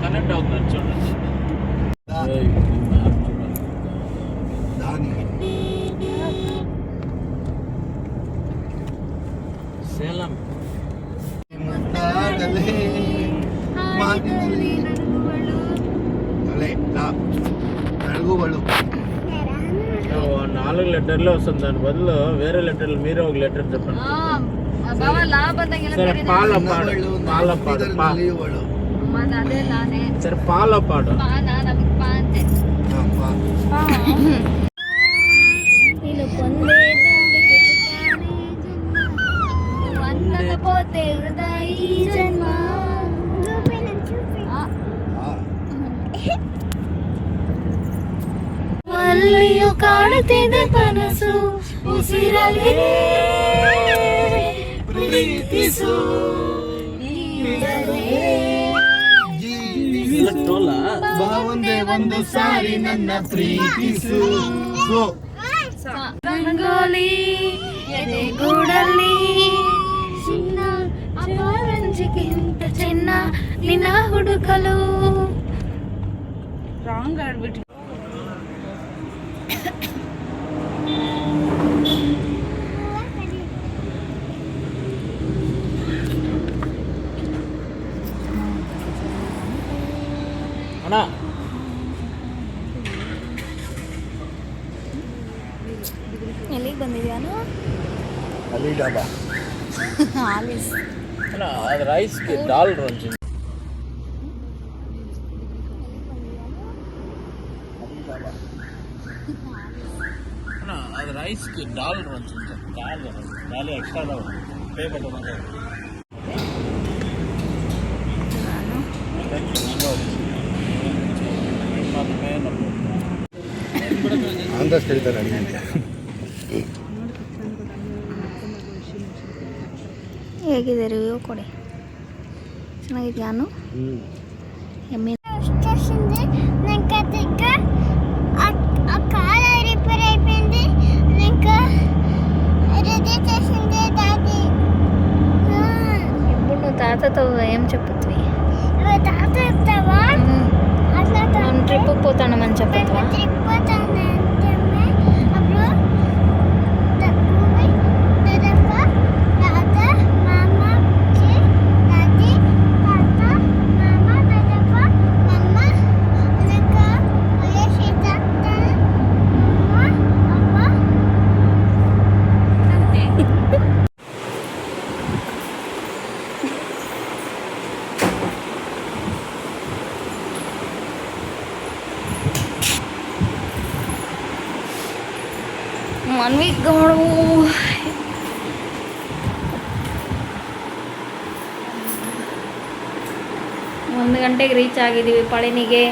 Connect అవుతున్నారు చూడండి. సేలం నాలుగు లెటర్లు వస్తుంది. దాని బదులు వేరే లెటర్లు మీరే ఒక లెటర్ చెప్పండి. సరే పాలపాడు సరే పాలపాడు ಮಲ್ಲಿಯು ಕಾಡುತ್ತಿದೆ ಕನಸು ಉಸಿರಲಿ ಪ್ರೀತಿಸು ಒಂದೇ ಒಂದು ಸಾರಿ ನನ್ನ ಪ್ರೀತಿಸು. ರಂಗೋಲಿ ಎದೆಗೂಡಲ್ಲಿ ಚಿನ್ನ ಅಪರಂಜಿಗಿಂತ ಚಿನ್ನ ನಿನ್ನ ಹುಡುಕಲು. ರಾಂಗ್ ಆಡ್ಬಿಟ್ಟು ಅಣ್ಣ ಎಲ್ಲಿಗೆ ಬಂದಿದ್ಯಾನು? ಅಲ್ಲಿ ಡಾಬಾ ಆಲಿಸ್ ಅಣ್ಣ ಅದು ರೈಸ್ಗೆ ದಾಲ್ ರಂಜಿ ಅಣ್ಣ ಅದು ರೈಸ್ಗೆ ದಾಲ್ ರಂಜಿ ದಾಲ್ ಎಕ್ಸ್ಟ್ರಾ ಅದಾವ ಪೇ ಮಾಡ್ಕೊಂಡು ಆಂಧ್ರಸ್ ಹೇಳ್ತಾರೆ ಅಡುಗೆ. ಹೇಗಿದೆ ರಿವ್ಯೂ ಕೊಡಿ. ಚೆನ್ನಾಗಿದ್ಯಾನು? ಎಮ್ಮೆ ఇప్పుడు తాతతో ఏం చెప్పుతుంది? ట్రిప్ పోతానమని చెప్పుతావా? ಮನ್ವಿಗಳು 1 ಗಂಟೆಗೆ ರೀಚ್ ಆಗಿದ್ದೀವಿ ಪಳನಿಗೆ.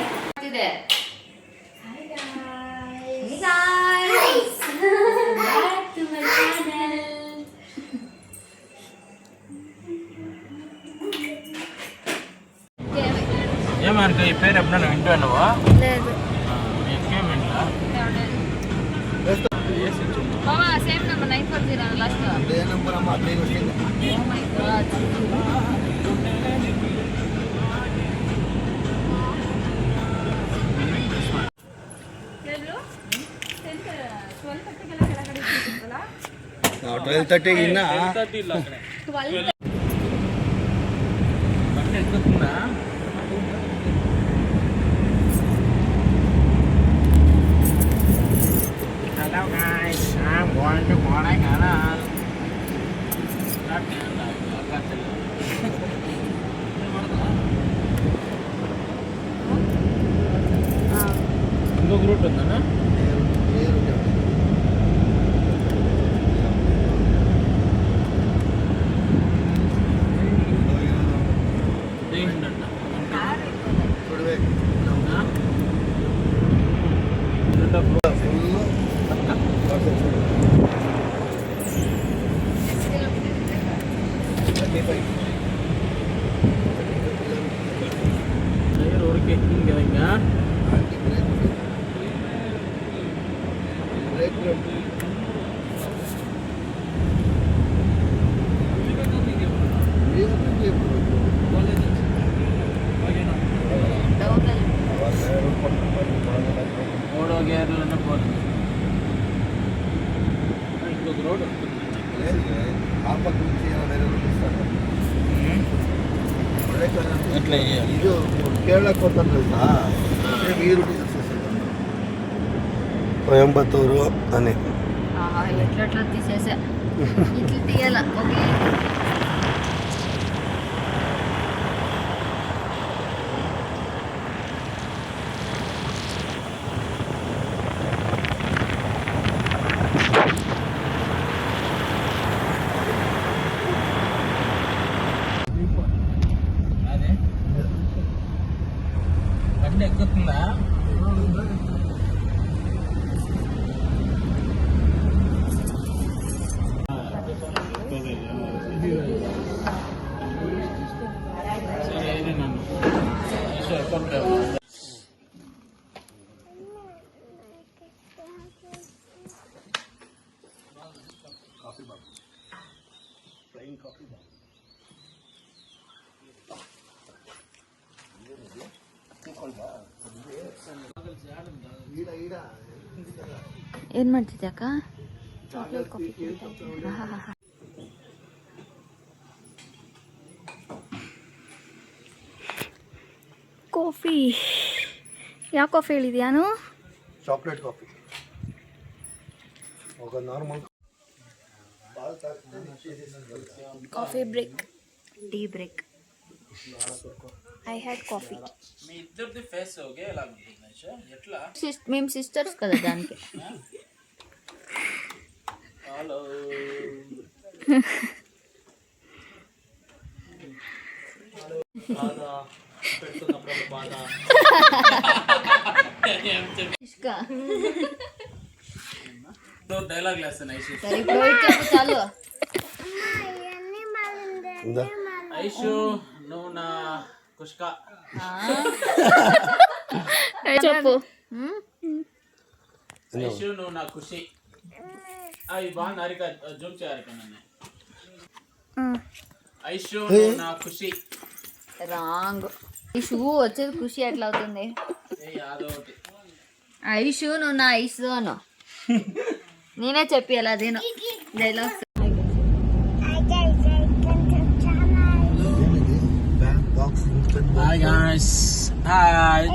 ఏమనుకో ఈ పేరు ఎప్పుడైనా వింటున్నావా? లేదు. ఇంకేం వింటా? Same number 940 last. అదే నెంబర్ అమ్మ అదే వచ్చింది. Oh my god. ನಾವು 12:30 ಇನ್ನ 12:30 ಇಲ್ಲ ಆ ಕಡೆ 12 ಬಂಡೆ ಎತ್ತುತ್ತಾ. Hello guys, I'm going to Kodaikanal. ఇంకొక రూట్ ఉందన్నా? ರೋಡ್ಗೆ ಹಿಂಗೆ ಹಿಂಗೆ పాప గురించి వేరే ఇస్తారు ఎట్లా చేయాలి? ಇದು ಕೇರಳಕ್ಕೆ ಕೊಡ್ತಾರೆ తెలుసా మీరు కోయంబత్తూరు అని ఎట్లా తీసేసా ఇట్లా తీయాల ఓకే. అదే బండి ఎక్కుతుందా? సరే ఇది నన్ను ಏನು ಮಾಡ್ತಿದ್ದೆ ಅಕ್ಕ? ಕಾಫಿ ಯಾವ ಕಾಫಿ ಹೇಳಿದ್ಯಾನು? ಚಾಕ್ಲೇಟ್ ಕಾಫಿ ఒక normal coffee break, tea break. I had coffee. మీ ఇద్దరిది ఫేస్ ఓకే ఎలా ఉంటుంది ఎట్లా? మేము సిస్టర్స్ కదా దానికి. హలో పెడుతున్నప్పుడు బాధ డైలాగ్ లేస్తాను ఐషు. సరే ఇప్పుడు వెయిట్ చెప్పు చాలు. ఐషు నువ్వు నా కుష్క. చెప్పు. ఐషు నువ్వు నా ఖుషి. అవి బాగా నరిక జూమ్ చేయాలి నన్ను. ఐషు నువ్వు నా ఖుషి. రాంగ్. ఈ షూ వచ్చేది ఖుషి ఎట్లా అవుతుంది? అదొకటి. ఐషు నువ్వు నా ఐసు అను. నేనే చెప్పి అలా అదేను dialogues. Hi guys. Hi.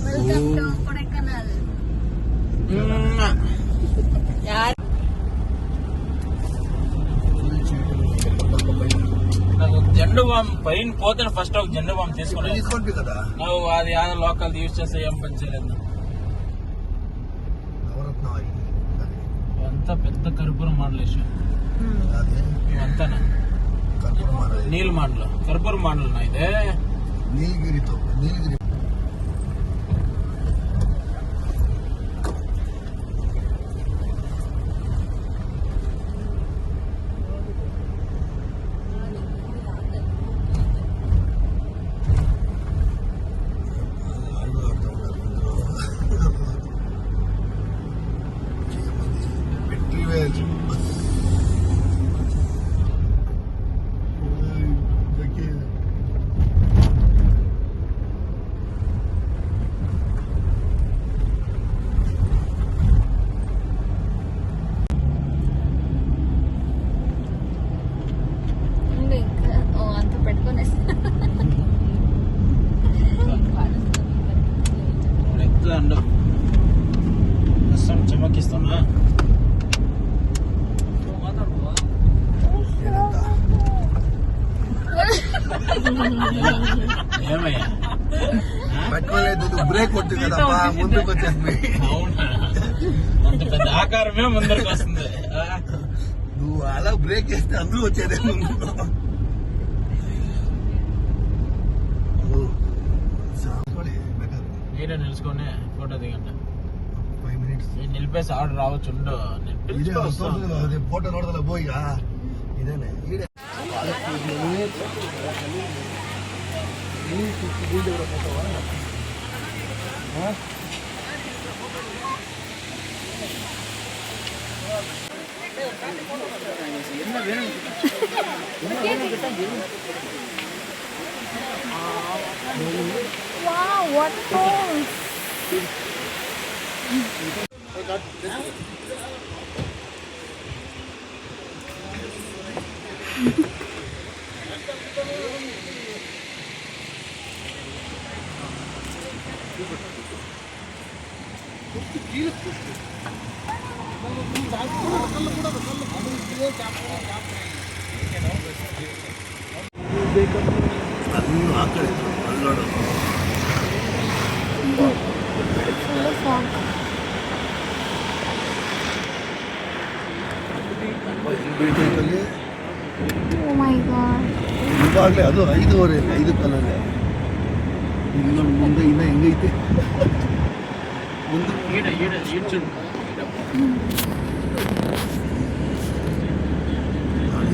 Welcome to Kodaikanal. నాకు జెండు బామ్ పైన పోతే ఫస్ట్ ఒక జెండు బామ్ తీసుకున్నాను. తీసుకుంటే కదా నువ్వు అది యాదో లోకల్ యూజ్ చేస్తే ఏం పని చేయలేదు. నవరత్న ఆయిల్ ఎంత పెద్ద కర్పూరం మోడల్ వేసావు అదే అంతానా? కర్పూరం ఆయిల్ నీళ్ళు మోడల్ కర్పూరం మోడల్ నా ఇదే. నీలగిరి అంత పెట్టుకొని ఎట్లా అండు చమకిస్తున్నా. ఏమయ్యా పెట్టుకోలేదు బ్రేక్ కొట్టింది కదప్పా ముందుకు వచ్చేసి. అవునా? అంత పెద్ద ఆకారమే ముందరికి వస్తుంది. నువ్వు అలా బ్రేక్ చేస్తే అందరూ వచ్చేదే ముందు. మీరే నిలుచుకొని ఫోటో దిగండి. 5 minutes నిలిపేసి ఆర్డర్ రావచ్చు. ఉండు ಇದೇ ಫೋಟೋ ನೋಡಿದಲ್ಲ ಬೋಯ್ಗ ಇದೇನೆ ಈಡೆ Wow, what phones? ಅಲ್ಲೂ ಆ ಕಡೆ ಅಲ್ಲಿ ನೋಡು. ಬೀಳ್ತೈತಲ್ಲಿ ಇವಾಗಲೇ ಅದು 5:15 5 ಕಾಲಲ್ಲಿ ಇಲ್ಲಿ ನೋಡಿ ಮುಂದೆ ಇನ್ನ ಹೆಂಗೈತೆ ಮುಂದೆ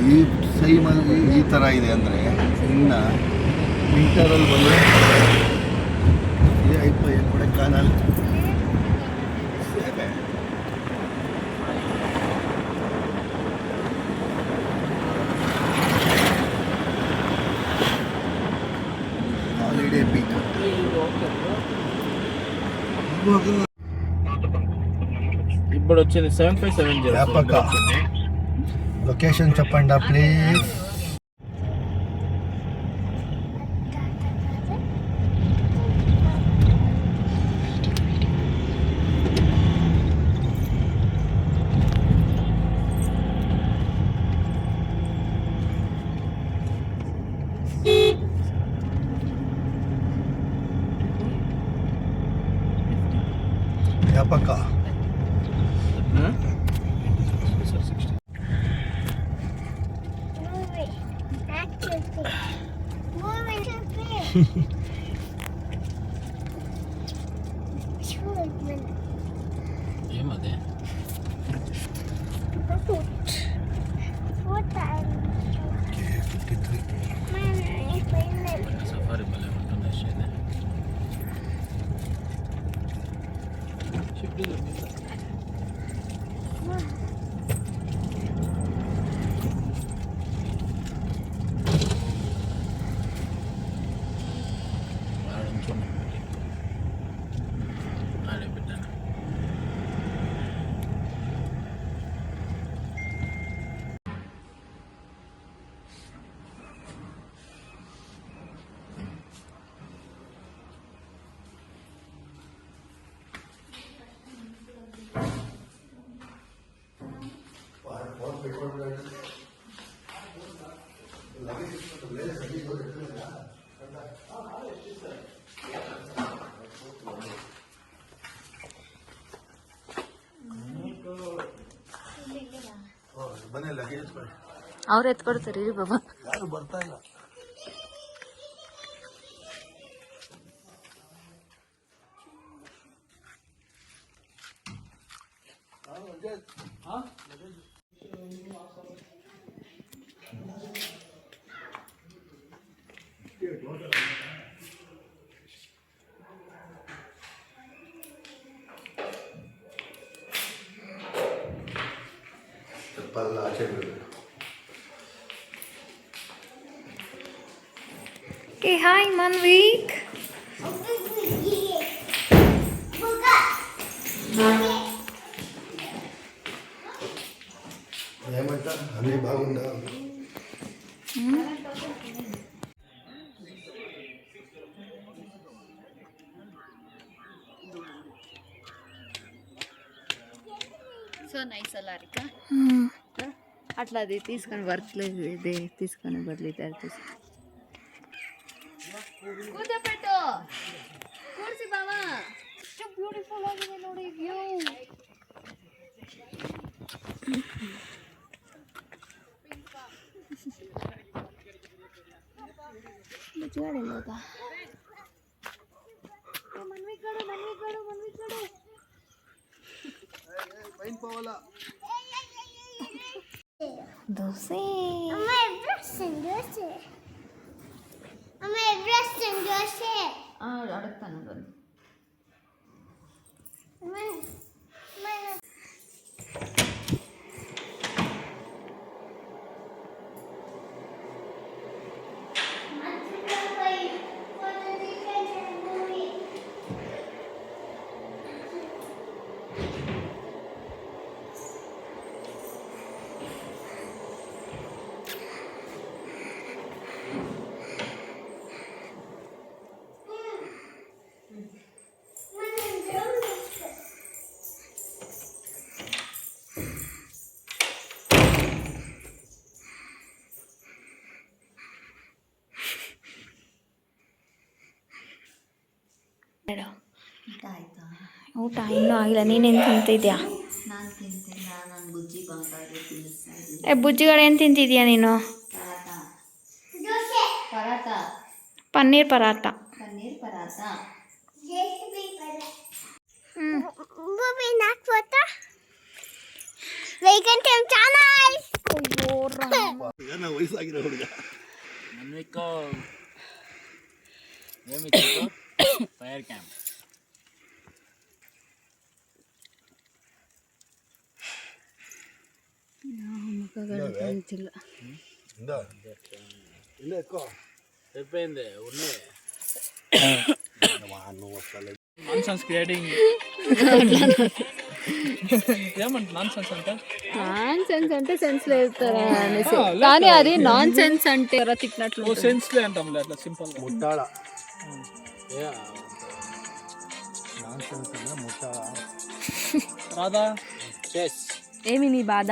ಈ ಸೈಮಲ್ಲಿ ಈ ಥರ ಇದೆ ಅಂದರೆ ಇನ್ನು ವಿಂಟರಲ್ಲಿ ಬಂದರೆ ಕೊಡೆಕಾನಲ್ ಹಾಲಿಡೇ ಪೀಕ್ ఇప్పుడు వచ్చింది 7570 వ్యాపక లొకేషన్ చెప్పండి ప్లీజ్. వ్యాపక ఏమదే సఫారీ భలే ఉంటుంది షిఫ్ట్ ఆడే పెట్టాను ಬನ್ನಿ ಲಗೇಜ್ ಅವ್ರು ಎತ್ಕೊಡ್ತಾರೆ ರೀ ಬಾಬಾ. ಯಾರು ಬರ್ತಾ ಇಲ್ಲ. ಚಪ್ಪಲ್ ಆಚೆ ಬಿಡಬೇಕು. Okay, hi Manvik. ఏమంటా అన్నీ బాగుందా? సో నైస్ అలా రికా అట్లా అది తీసుకొని వర్క్ లేదు ఇది తీసుకొని బదిలీ తీసుకొని కూర్చోపెట్టు కూర్చి బావా ಬ್ಯೂಟಿಫುಲ್ ಆಗಿದೆ ನೋಡಿ ವ್ಯೂ. ಬುಜ್ಜಿಗಾಡೆಲ್ಲೋದ ಮನ್ವಿಗಳು ದೋಸೆ ಅಡಗ್ತಾನೆ ಬಂದು ಊಟ ಇನ್ನೂ ಆಗಿಲ್ಲ. ನೀನೇನು ತಿಂತಿದ್ಯಾ? ನಾನು ತಿಂತಿಲ್ಲ, ನಾನು ಬುಜ್ಜಿ ಬಂಗಾಗೆ ತಿನ್ನಿಸ್ತಾ ಇದ್ದೀನಿ. ಬುಜ್ಜಿಗಳು ಏನು ತಿಂತಿದ್ಯಾ ನೀನು? ಪರಾಟ, ಪನ್ನೀರ್ ಪರಾಟ. ಪನ್ನೀರ್ ಪರಾಟ. ವಯಸ್ಸಾಗಿರೋ ಹುಡುಗ ಫೈರ್ ಕ್ಯಾಂಪ್. అయిపోయింది ఉన్నే నాన్సెన్స్ క్రియేటింగ్. ఏమంట నాన్సెన్స్ అంటే? నాన్ సెన్స్ అంటే సెన్స్ లేదు అనేసి, కానీ అది నాన్ సెన్స్ అంటే ఎవరో తిట్టినట్లు. ఓ సెన్స్లే అంటాంలే అట్లా సింపుల్ గా. ముట్టాడ ముట్టాడ రాదా చెస్ ఏమి నీ బాధ?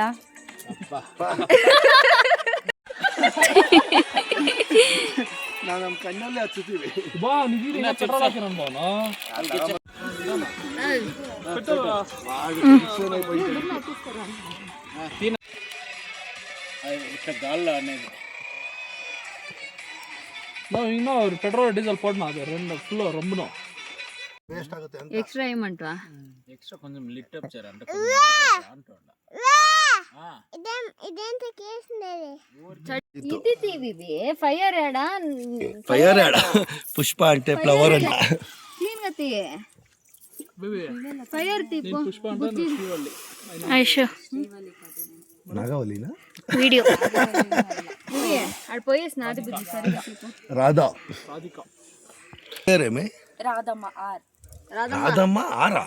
ನಾನು ಕಣ್ಣಲ್ಲೇ ಹಚ್ಚುತ್ತೀವಿ. ಬಾ ನಿಗೀರಿ ಪೆಟ್ರೋಲ್ ಹಾಕಿರೋಣ ಬಾನಾ గాల్లో అనేది ನಾವು ಇನ್ನೂ ಪೆಟ್ರೋಲ್ ಡೀಸೆಲ್ పోడినా అది రెండు ఫుల్ రొంబను ವೇಸ್ಟ್ ಆಗುತ್ತೆ ಅಂತ. ఎక్స్ట్రా ఏమంటా? ఎక్స్ట్రా కొంచెం లిఫ్ట్ అప్ చేయాలి అంటే ఇది తీవి ఫైర్ యాడా? ఫైర్ యాడ పుష్ప అంటే ఫ్లవర్ అంట. క్లీన్ గా తీ. ఫైర్ తీపు. పుష్ప అంటే శ్రీవల్లి. ఐషు నాగవల్లినా వీడియో ఆడ పోయేసి నాది బుద్ధి సరిగా. రాధా రాధిక పేరేమే రాధమ్మ ఆర్. రాధమ్మ ఆరా.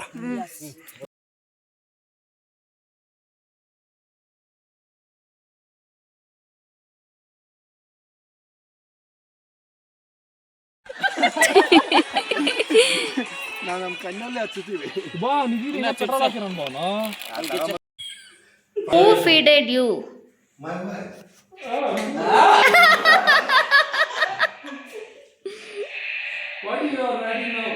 ನಾವು ನಮ್ಮ ಕಣ್ಣಲ್ಲೇ ಹಚ್ಚುತ್ತೀವಿ. ಬಾ ನಿಗೀರಿ petrol ಹಾಕಿರೋಣ ಬಾನಾ. Who feeded you? What you are writing now?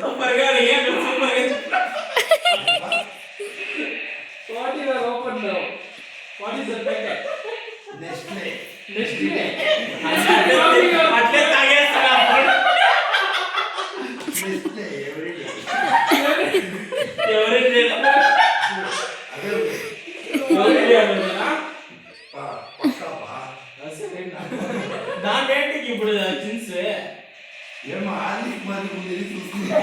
Super గా రియాక్ట్ సూపర్ గా. What you are open now? What is the packet? Nestle. అట్లే తాగేస్తారా? Nestle ఎవరి దాంట్లో ఇప్పుడు జీన్స్ ఏమో ఆలి మరి ముందు చూసుకుంటా.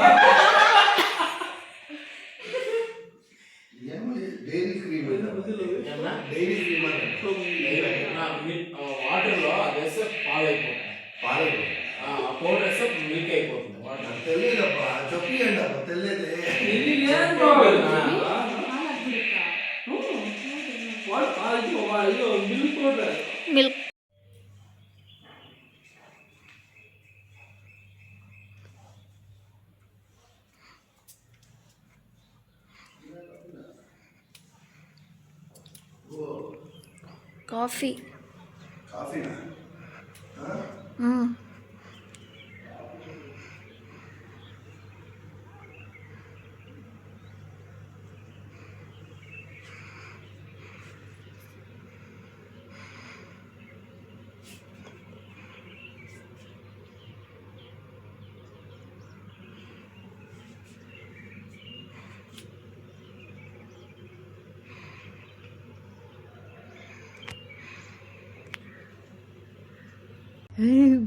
ఏమో డైరీ క్రీమ్ ఏమన్నా డైరీ క్రీమ్ వాటర్ లో అదేస్తే పాలైపోతుంది. ఆ పౌడర్ వేస్తే మిల్క్ అయిపోతుంది. వాటర్ తెలియదబ్బా, చెప్పండి అబ్బా, తెలియదే. మిల్క్. కాఫీ. కాఫీనా?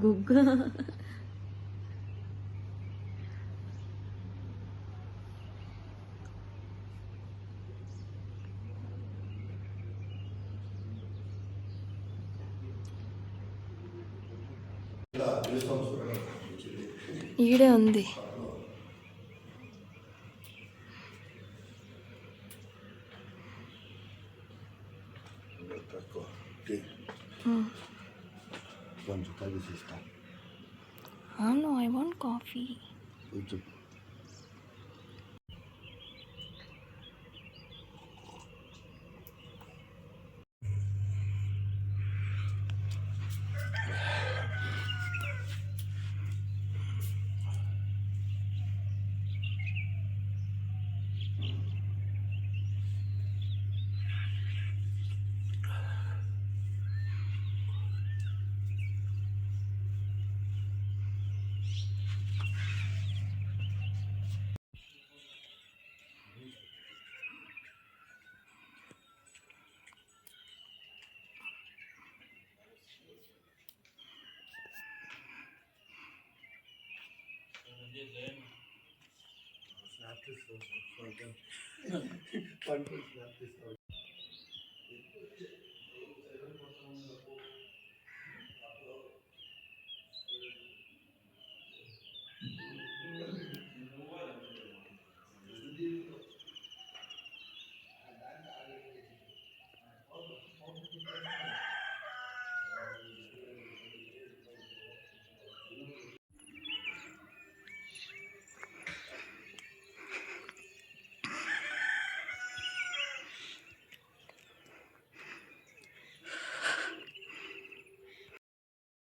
గుగ్గ ఈడే ఉంది. కొంచెం తగ్గిస్తా. No, I want coffee. కొంచెం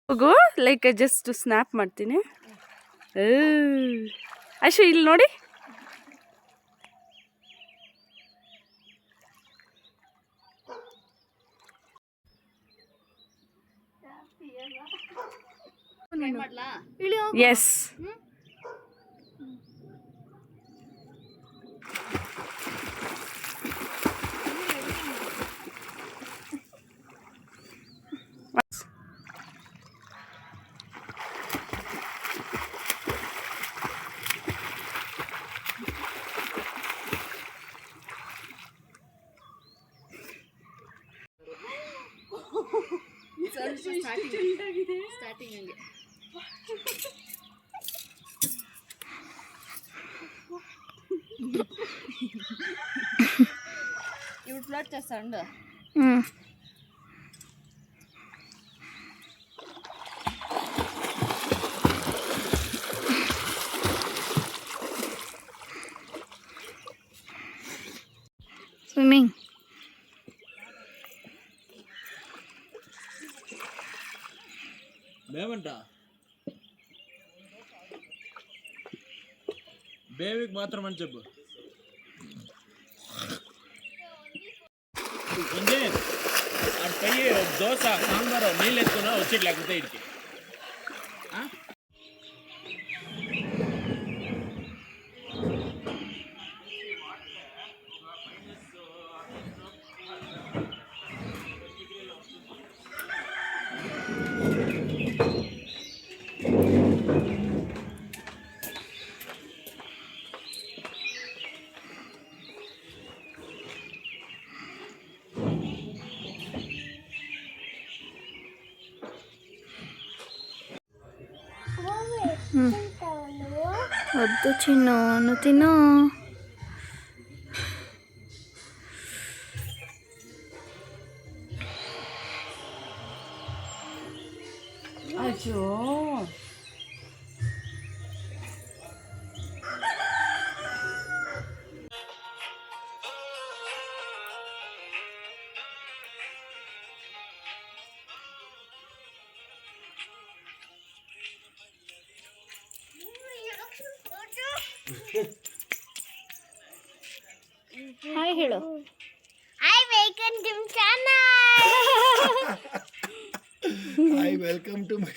ಹೋಗು ಲೈಕ್ ಜಸ್ಟ್ ಸ್ನ್ಯಾಪ್ ಮಾಡ್ತೀನಿ. ಅಶು ಇಲ್ಲಿ ನೋಡಿ. ಎಸ್ ಸ್ಟಾರ್ಟಿಂಗ್ ಹಂಗೆ ఇప్పుడు ఫ్లోట్ చేస్తాండు. స్విమ్మింగ్. మేమంట బేబీకి మాత్రం అని చెప్పు. అటు పోయి దోశ సాంబారు నీళ్ళు ఎత్తుకున్నా వచ్చి లేకపోతే ఇడికి వద్దు చిన్న నువ్వు తిను. అయ్యో ಹಾಯ್ ಹೇಳು. Hi, welcome to my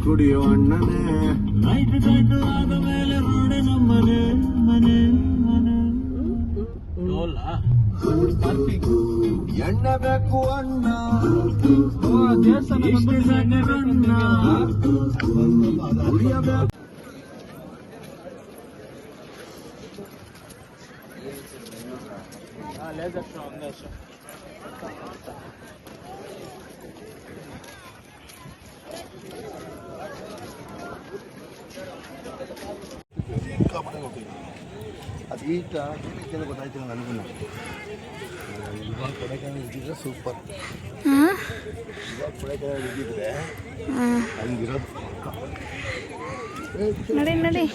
ಕುಡಿಯೋ ಅಣ್ಣನೇ ನೈಟ್ ಆದ ಮೇಲೆ ನೋಡೆ ನಮ್ಮನೆ ಮನೆ ಮನೆ ಎಣ್ಣೆ ಬೇಕು ಅಣ್ಣ ಇಷ್ಟು ಸಣ್ಣ ಕುಡಿಯಬೇಕು. ಸಿಕ್ಕಾಪಟ್ಟೆ ಹೋಗ್ತೀವಿ. ಅದು ಈಗ ಚೆನ್ನಾಗಿ ಗೊತ್ತಾಯ್ತು ನನಗೂ. ಇವಾಗ ಕೊಡೈಕೆನಾಲ್ ಇದ್ದಿದ್ರೆ ಸೂಪರ್. ಇವಾಗ ಕೊಡೈಕೆನಾಲ್ ಇದ್ದಿದ್ರೆ ಹಂಗಿರೋದು. ನಡಿ